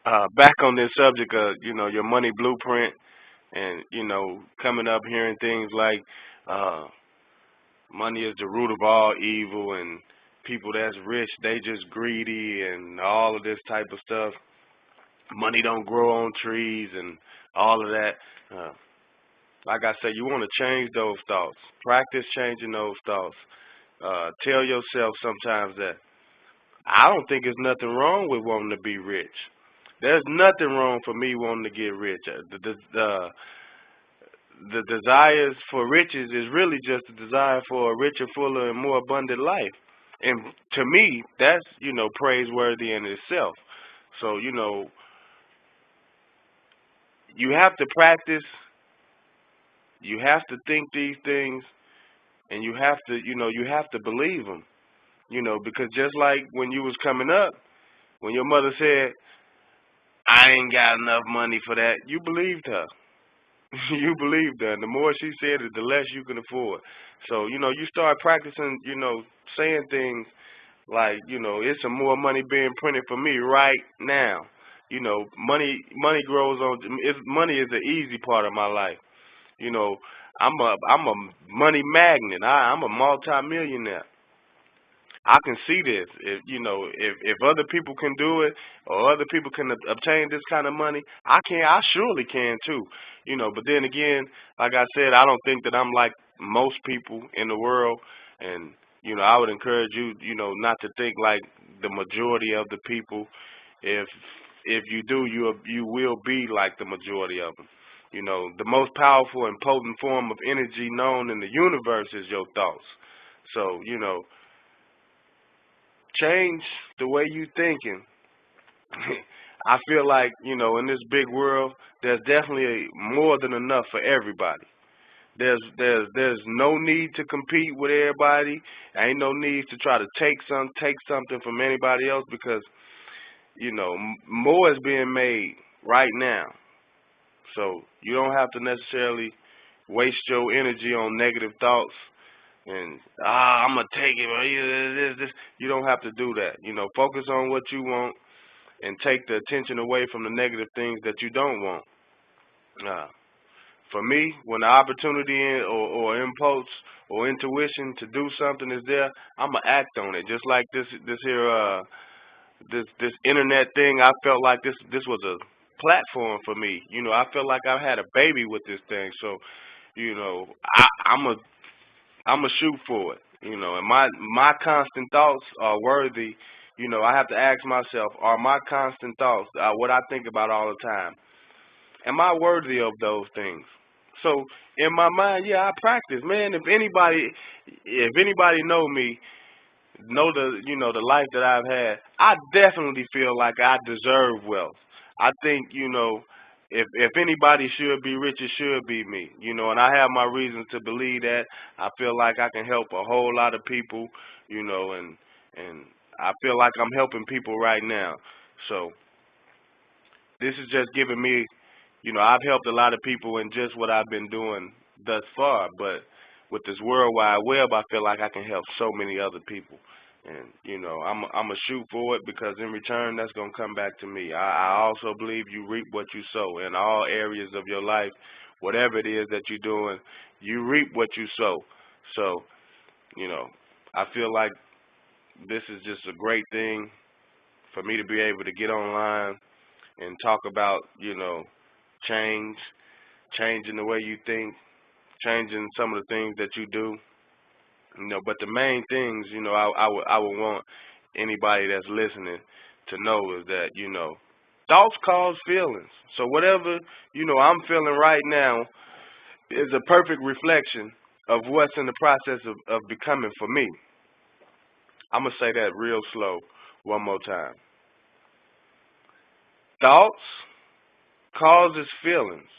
Back on this subject of, your money blueprint and, coming up hearing things like, uh, money is the root of all evil and people that's rich, they just greedy and all of this type of stuff. Money don't grow on trees and all of that. Uh, like I said, you want to change those thoughts. Practice changing those thoughts. Tell yourself sometimes that I don't think there's nothing wrong with wanting to be rich. There's nothing wrong for me wanting to get rich. The desires for riches is really just a desire for a richer, fuller, and more abundant life. And to me, that's, praiseworthy in itself. So, you have to practice, you have to think these things, and you have to believe them. Because just like when you was coming up, when your mother said, I ain't got enough money for that, you believed her. You believed her. And the more she said it, the less you can afford. So, you start practicing, saying things like, it's some more money being printed for me right now. Money grows on. Money is the easy part of my life. You know, I'm a money magnet. I'm a multimillionaire. I can see this. If other people can do it or other people can obtain this kind of money, I can. I surely can too. But then again, like I said, I don't think that I'm like most people in the world, and I would encourage you, not to think like the majority of the people. If you do, you will be like the majority of them. The most powerful and potent form of energy known in the universe is your thoughts. So, change the way you thinking. I feel like, in this big world, there's definitely more than enough for everybody. There's no need to compete with everybody. Ain't no need to try to take something from anybody else because more is being made right now. So you don't have to necessarily waste your energy on negative thoughts and I'm gonna take it. Or this. You don't have to do that. Focus on what you want and take the attention away from the negative things that you don't want. Uh, for me, when the opportunity or impulse or intuition to do something is there, I'ma act on it. Just like this here this internet thing, I felt like this was a platform for me. I felt like I had a baby with this thing. So, I'm a shoot for it. And my constant thoughts are worthy. I have to ask myself, are my constant thoughts, what I think about all the time, am I worthy of those things? So in my mind, yeah, I practice, man. If anybody know me, know the life that I've had, I definitely feel like I deserve wealth. I think if anybody should be rich, it should be me. And I have my reasons to believe that. I feel like I can help a whole lot of people. And I feel like I'm helping people right now. So this is just giving me. I've helped a lot of people in just what I've been doing thus far, but with this World Wide Web, I feel like I can help so many other people. And I'm a shoot for it because in return, that's gonna come back to me. I also believe you reap what you sow in all areas of your life. Whatever it is that you're doing, you reap what you sow. So, you know, I feel like this is just a great thing for me to be able to get online and talk about, change, changing the way you think, changing some of the things that you do. But the main things, I would want anybody that's listening to know is that, thoughts cause feelings. So whatever, I'm feeling right now is a perfect reflection of what's in the process of becoming for me. I'm going to say that real slow one more time. Thoughts causes feelings.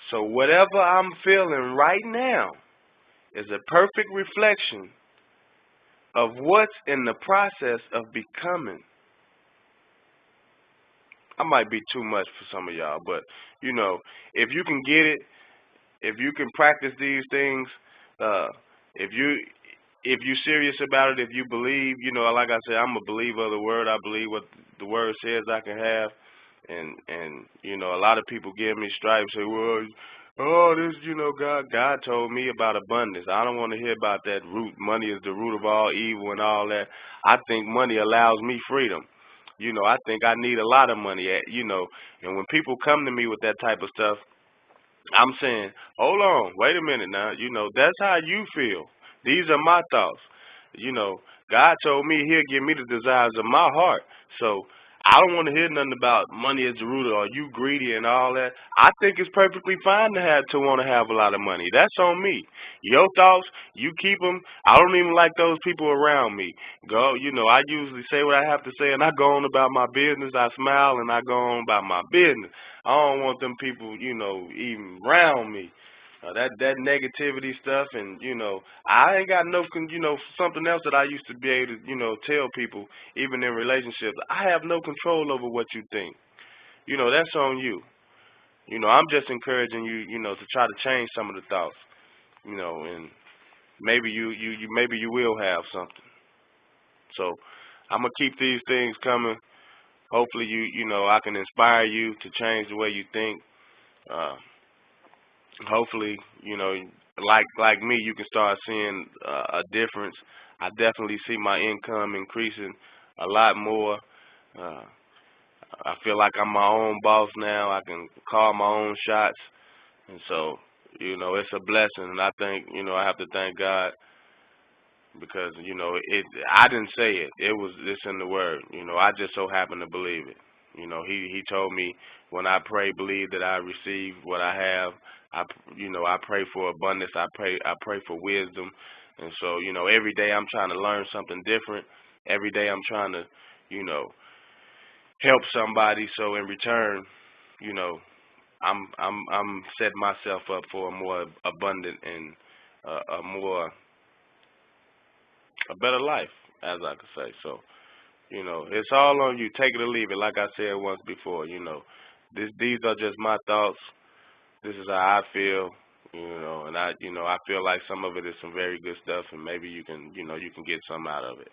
So whatever I'm feeling right now is a perfect reflection of what's in the process of becoming. I might be too much for some of y'all, but if you can get it, if you can practice these things, uh, if you serious about it, if you believe, like I said, I'm a believer of the word. I believe what the word says I can have. And you know, a lot of people give me stripes, say, well, oh, this, you know, God told me about abundance. I don't want to hear about that root. Money is the root of all evil and all that. I think money allows me freedom. You know, I think I need a lot of money, you know, and when people come to me with that type of stuff, I'm saying, hold on, wait a minute now. You know, that's how you feel. These are my thoughts. You know, God told me He'll give me the desires of my heart. So I don't want to hear nothing about money as the root or you greedy and all that. I think it's perfectly fine to want to have a lot of money. That's on me. Your thoughts, you keep them. I don't even like those people around me. Go, you know, I usually say what I have to say and I go on about my business. I smile and I go on about my business. I don't want them people, you know, even around me. That negativity stuff, and you know, I ain't got no, you know, something else that I used to be able to, you know, tell people, even in relationships. I have no control over what you think. You know, that's on you. You know, I'm just encouraging you, you know, to try to change some of the thoughts. You know, and maybe maybe you will have something. So I'm gonna keep these things coming. Hopefully, you know, I can inspire you to change the way you think. Uh, Hopefully, you know, like me, you can start seeing a difference. I definitely see my income increasing a lot more. Uh, I feel like I'm my own boss now. I can call my own shots, and so you know, it's a blessing. And I think you know, I have to thank God because you know, I didn't say it. It's in the Word. You know, I just so happen to believe it. You know, He told me when I pray, believe that I receive what I have. You know, I pray for abundance. I pray for wisdom, and so you know, every day I'm trying to learn something different. Every day I'm trying to, you know, help somebody. So in return, you know, I'm setting myself up for a more abundant and a better life, as I could say. So you know, it's all on you. Take it or leave it. Like I said once before, you know, these are just my thoughts. This is how I feel. You know, and I feel like some of it is some very good stuff, and maybe you can get some out of it.